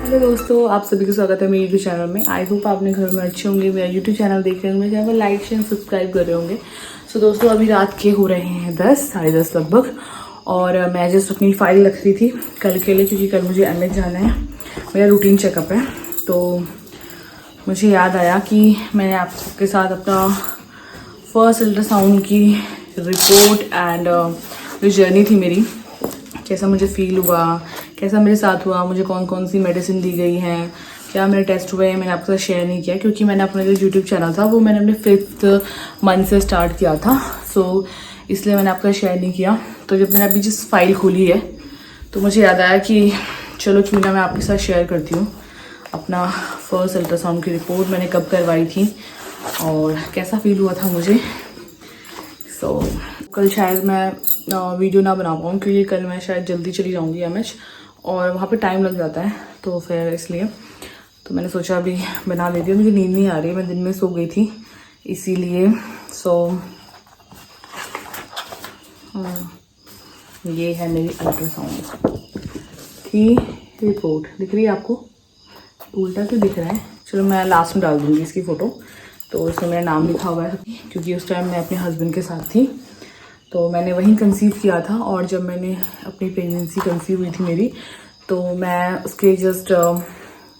Hello दोस्तों, आप सभी का स्वागत है मेरे यूट्यूब चैनल में। आई होप आपने घर में अच्छे होंगे। मेरा यूट्यूब चैनल देख रहे होंगे, चैनल को लाइक शेयर सब्सक्राइब कर रहे होंगे। सो दोस्तों, अभी रात के हो रहे हैं 10 साढ़े 10 लगभग, और मैं जस्ट अपनी फाइल रख रही थी कल के लिए, क्योंकि कल मुझे एमएच जाना है। मेरा रूटीन चेकअप है। तो मुझे याद आया कि मैंने आपके साथ अपना फर्स्ट अल्ट्रासाउंड की रिपोर्ट एंड जो जर्नी थी मेरी, कैसा मुझे फील हुआ, कैसा मेरे साथ हुआ, मुझे कौन कौन सी मेडिसिन दी गई हैं, क्या मेरे टेस्ट हुए हैं, मैंने आपके साथ शेयर नहीं किया। क्योंकि मैंने अपना जो यूट्यूब चैनल था वो मैंने अपने 5th मंथ से स्टार्ट किया था। सो इसलिए मैंने आपका शेयर नहीं किया। तो जब मैंने अभी जिस फाइल खोली है तो मुझे याद आया कि चलो क्यों ना मैं आपके साथ शेयर करती हूँ अपना फर्स्ट अल्ट्रासाउंड की रिपोर्ट, मैंने कब करवाई थी और कैसा फील हुआ था मुझे। सो कल शायद मैं वीडियो ना बना पाऊँ, क्योंकि कल मैं शायद जल्दी चली जाऊँगी एमएच और वहाँ पे टाइम लग जाता है, तो फिर इसलिए तो मैंने सोचा अभी बना लेती हूँ। मुझे नींद नहीं आ रही है, मैं दिन में सो गई थी इसीलिए। सो ये है मेरी अल्ट्रासाउंड की रिपोर्ट। दिख रही है आपको? उल्टा क्यों दिख रहा है? चलो मैं लास्ट में डाल दूँगी इसकी फ़ोटो। तो इसमें मेरा नाम लिखा हुआ है, क्योंकि उस टाइम मैं अपने हस्बैंड के साथ थी, तो मैंने वहीं कंसीव किया था। और जब मैंने अपनी प्रेगनेंसी कंसीव हुई थी मेरी, तो मैं उसके जस्ट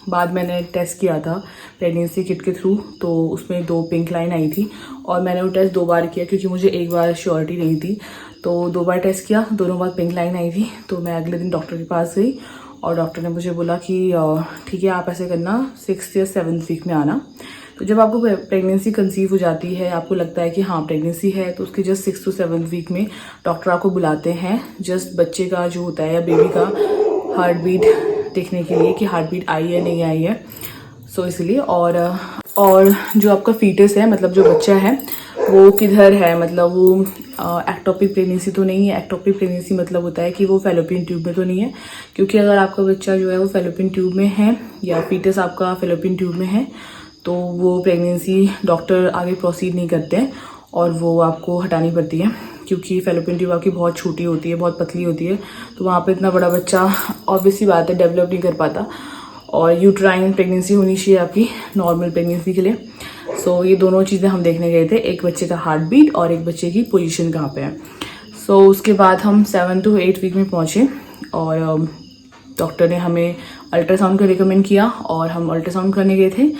बाद मैंने टेस्ट किया था प्रेगनेंसी किट के थ्रू। तो उसमें 2 पिंक लाइन आई थी और मैंने वो टेस्ट 2 बार किया, क्योंकि मुझे एक बार श्योरिटी नहीं थी। तो 2 बार टेस्ट किया, दोनों बार पिंक लाइन आई थी। तो मैं अगले दिन डॉक्टर के पास गई और डॉक्टर ने मुझे बोला कि ठीक है, आप ऐसे करना 6th या 7th वीक में आना। तो जब आपको प्रेगनेंसी कंसीव हो जाती है, आपको लगता है कि हाँ प्रेगनेंसी है, तो उसके just 6th to 7th week में डॉक्टर आपको बुलाते हैं जस्ट बच्चे का जो होता है या बेबी का हार्ट बीट देखने के लिए कि हार्ट बीट आई है नहीं आई है। सो इसलिए और जो आपका फीटस है, मतलब जो बच्चा है वो किधर है, मतलब वो एक्टोपिक प्रेगनेंसी तो नहीं है। एक्टोपिक प्रेगनेंसी मतलब होता है कि वो फेलोपियन ट्यूब में तो नहीं है, क्योंकि अगर आपका बच्चा जो है वो फेलोपियन ट्यूब में है या फीटस आपका फेलोपियन ट्यूब में है, तो वो प्रेगनेंसी डॉक्टर आगे प्रोसीड नहीं करते हैं और वो आपको हटानी पड़ती है, क्योंकि फेलोपियन ट्यूब आपकी बहुत छोटी होती है, बहुत पतली होती है। तो वहाँ पे इतना बड़ा बच्चा ऑब्वियसली बात है डेवलप नहीं कर पाता, और यूट्राइन प्रेगनेंसी होनी चाहिए आपकी नॉर्मल प्रेगनेंसी के लिए। सो ये दोनों चीज़ें हम देखने गए थे, एक बच्चे का हार्ट बीट और एक बच्चे की पोजीशन कहाँ पे है। सो उसके बाद हम 7 to 8 वीक में पहुँचे और डॉक्टर ने हमें अल्ट्रासाउंड का रिकमेंड किया और हम अल्ट्रासाउंड करने गए थे।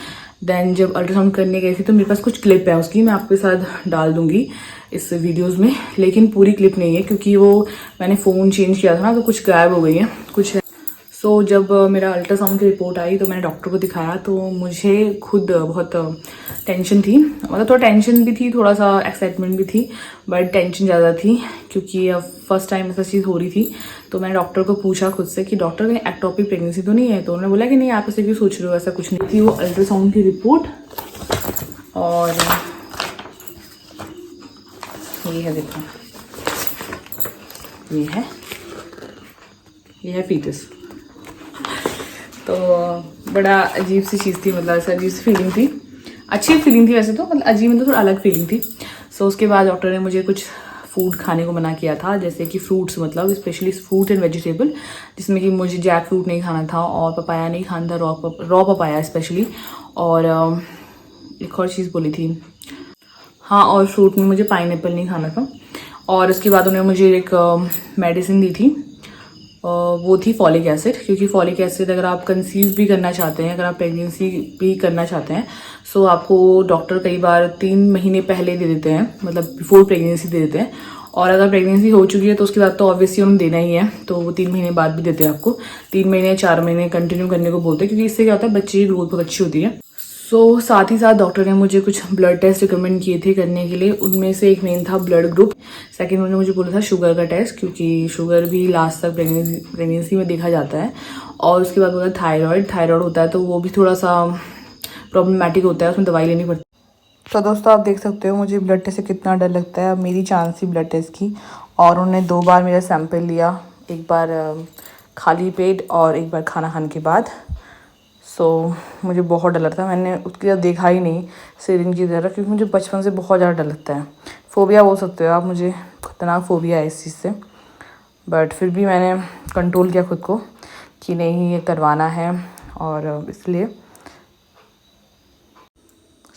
देन जब अल्ट्रासाउंड करने गए थे तो मेरे पास कुछ क्लिप है उसकी, मैं आपके साथ डाल दूंगी इस वीडियोस में, लेकिन पूरी क्लिप नहीं है क्योंकि वो मैंने फ़ोन चेंज किया था ना, तो कुछ गायब हो गई है कुछ। सो जब मेरा अल्ट्रासाउंड की रिपोर्ट आई तो मैंने डॉक्टर को दिखाया, तो मुझे खुद बहुत टेंशन थी, मतलब थोड़ा टेंशन भी थी, थोड़ा सा एक्साइटमेंट भी थी, बट टेंशन ज़्यादा थी क्योंकि फर्स्ट टाइम ऐसा चीज़ हो रही थी। तो मैंने डॉक्टर को पूछा खुद से कि डॉक्टर कहीं एक्टोपिक प्रेगनेंसी तो नहीं है? तो उन्होंने बोला कि नहीं, आप ऐसे क्यों सोच रहे हो, ऐसा कुछ नहीं थी। वो अल्ट्रासाउंड की रिपोर्ट और ये है, देखो ये है फीटस। तो बड़ा अजीब सी चीज़ थी, मतलब ऐसा अजीब सी फीलिंग थी, अच्छी फीलिंग थी वैसे तो, मतलब अजीब मतलब थोड़ा अलग फीलिंग थी। सो उसके बाद डॉक्टर ने मुझे कुछ फूड खाने को मना किया था, जैसे कि फ्रूट्स, मतलब स्पेशली फ्रूट एंड वेजिटेबल, जिसमें कि मुझे जैक फ्रूट नहीं खाना था और पपाया नहीं खाना था, रॉ पपाया स्पेशली। और एक और चीज़ बोली थी, हाँ, और फ्रूट में मुझे पाइनएप्पल नहीं खाना था। और उसके बाद उन्होंने मुझे एक मेडिसिन दी थी, वो थी फॉलिक एसिड, क्योंकि फॉलिक एसिड अगर आप कंसीव भी करना चाहते हैं, अगर आप प्रेगनेंसी भी करना चाहते हैं, सो आपको डॉक्टर कई बार 3 महीने पहले दे देते हैं, मतलब बिफोर प्रेगनेंसी दे देते हैं। और अगर प्रेगनेंसी हो चुकी है तो उसके बाद तो ऑब्वियसली उन्हें देना ही है, तो वो 3 महीने बाद भी देते हैं आपको, 3 महीने 4 महीने कंटिन्यू करने को बोलते हैं, क्योंकि इससे क्या होता है बच्चे की ग्रोथ बहुत अच्छी होती है। सो साथ ही साथ डॉक्टर ने मुझे कुछ ब्लड टेस्ट रिकमेंड किए थे करने के लिए, उनमें से एक मेन था ब्लड ग्रुप। सेकंड उन्होंने मुझे बोला था शुगर का टेस्ट, क्योंकि शुगर भी लास्ट तक प्रेगनेंसी में देखा जाता है। और उसके बाद बोला थायराइड होता है, तो वो भी थोड़ा सा प्रॉब्लमेटिक होता है, उसमें दवाई लेनी पड़ती है। तो दोस्तों आप देख सकते हो मुझे ब्लड टेस्ट से कितना डर लगता है। अब मेरी चांस थी ब्लड टेस्ट की, और उन्होंने 2 बार मेरा सैंपल लिया, एक बार खाली पेट और एक बार खाना खाने के बाद। सो मुझे बहुत डर लगता है, मैंने उसकी तरफ देखा ही नहीं सिरिंज की तरफ, क्योंकि मुझे बचपन से बहुत ज़्यादा डर लगता है। फ़ोबिया बोल सकते हो आप, मुझे खतरनाक फ़ोबिया है इस चीज़ से। बट फिर भी मैंने कंट्रोल किया खुद को कि नहीं, ये करवाना है। और इसलिए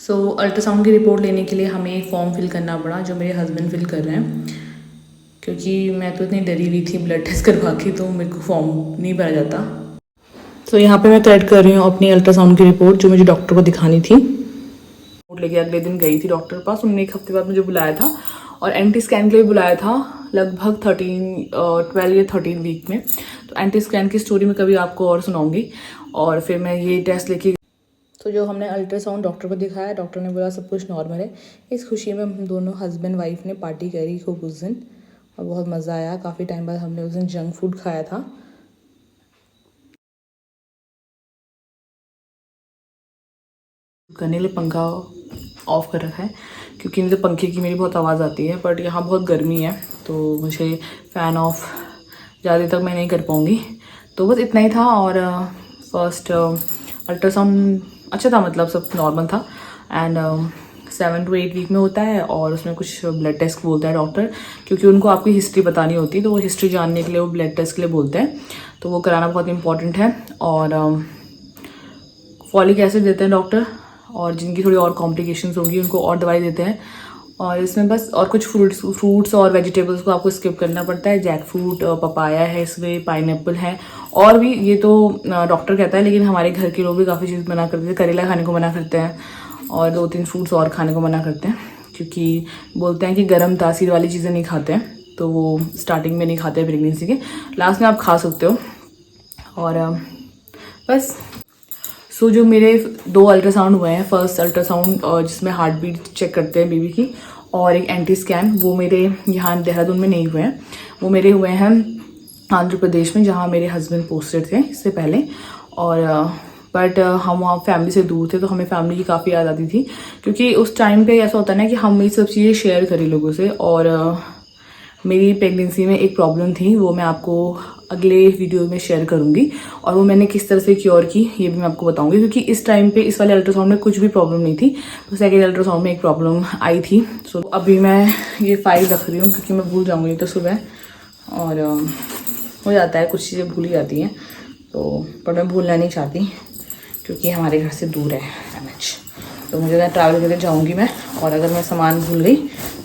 अल्ट्रासाउंड की रिपोर्ट लेने के लिए हमें एक फॉर्म फिल करना पड़ा जो मेरे हस्बैंड फिल कर रहे हैं, क्योंकि मैं तो इतनी डरी हुई थी ब्लड टेस्ट करवा के, तो मेरे को फॉर्म नहीं भरा जाता। यहाँ पे मैं कलेक्ट कर रही हूँ अपनी अल्ट्रासाउंड की रिपोर्ट जो मुझे डॉक्टर को दिखानी थी। रिपोर्ट लेके अगले दिन गई थी डॉक्टर के पास, उन्होंने 1 हफ्ते बाद मुझे बुलाया था और एंटी स्कैन के लिए बुलाया था लगभग 12 या 13 वीक में। तो एंटी स्कैन की स्टोरी में कभी आपको और सुनाऊंगी। और फिर मैं ये टेस्ट लेके जो हमने अल्ट्रासाउंड डॉक्टर को दिखाया, डॉक्टर ने बोला सब कुछ नॉर्मल है। इस खुशी में हम दोनों हस्बैंड वाइफ ने पार्टी करी खूब उस दिन और बहुत मज़ा आया। काफ़ी टाइम बाद हमने उस दिन जंक फूड खाया था। करने के लिए पंखा ऑफ कर रखा है क्योंकि मुझे पंखे की मेरी बहुत आवाज़ आती है, बट यहाँ बहुत गर्मी है तो मुझे फ़ैन ऑफ ज़्यादा देर तक मैं नहीं कर पाऊँगी। तो बस इतना ही था। और फर्स्ट अल्ट्रासाउंड अच्छा था, मतलब सब नॉर्मल था। एंड 7 to 8 वीक में होता है और उसमें कुछ ब्लड टेस्ट बोलता है डॉक्टर, क्योंकि उनको आपकी हिस्ट्री बतानी होती है, तो वो हिस्ट्री जानने के लिए वो ब्लड टेस्ट के लिए बोलते हैं। तो वो कराना बहुत इंपॉर्टेंट है। और फॉलिक एसिड देते हैं डॉक्टर, और जिनकी थोड़ी और कॉम्प्लिकेशंस होंगी उनको और दवाई देते हैं। और इसमें बस और कुछ फ्रूट्स और वेजिटेबल्स को आपको स्किप करना पड़ता है। जैक फ्रूट, पपाया है इसमें, पाइनएप्पल है और भी, ये तो डॉक्टर कहता है, लेकिन हमारे घर के लोग भी काफ़ी चीज़ मना करते हैं। करेला खाने को मना करते हैं और 2-3 फ्रूट्स और खाने को मना करते हैं, क्योंकि बोलते हैं कि गर्म तासीर वाली चीज़ें नहीं खाते हैं, तो वो स्टार्टिंग में नहीं खाते हैं प्रेगनेंसी के, लास्ट में आप खा सकते हो। और बस जो मेरे 2 अल्ट्रासाउंड हुए हैं, फर्स्ट अल्ट्रासाउंड जिसमें हार्ट बीट चेक करते हैं बेबी की, और एक एंटी स्कैन, वो मेरे यहाँ देहरादून में नहीं हुए हैं, वो मेरे हुए हैं आंध्र प्रदेश में, जहाँ मेरे हस्बैंड पोस्टेड थे इससे पहले। और बट हम वहाँ फैमिली से दूर थे, तो हमें फैमिली की काफ़ी याद आती थी, क्योंकि उस टाइम पे ऐसा होता है ना कि हम ये सब चीज़ें शेयर करें लोगों से। और मेरी प्रेगनेंसी में एक प्रॉब्लम थी, वो मैं आपको अगले वीडियो में शेयर करूंगी, और वो मैंने किस तरह से क्योर की ये भी मैं आपको बताऊंगी, क्योंकि इस टाइम पे इस वाले अल्ट्रासाउंड में कुछ भी प्रॉब्लम नहीं थी, तो सेकेंड अल्ट्रासाउंड में एक प्रॉब्लम आई थी। सो अभी मैं ये फाइल रख रही हूँ क्योंकि मैं भूल जाऊँगी तो सुबह, और हो जाता है कुछ चीज़ें भूल ही जाती हैं, तो पर मैं भूलना नहीं चाहती क्योंकि हमारे घर से दूर है एमएच, तो मुझे ना ट्रैवल करके जाऊँगी मैं, और अगर मैं सामान भूल गई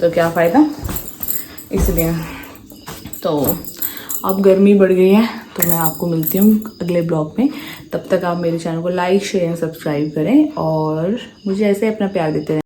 तो क्या फ़ायदा, इसलिए। तो अब गर्मी बढ़ गई है, तो मैं आपको मिलती हूँ अगले ब्लॉग में। तब तक आप मेरे चैनल को लाइक, शेयर एंड सब्सक्राइब करें और मुझे ऐसे अपना प्यार देते रहें।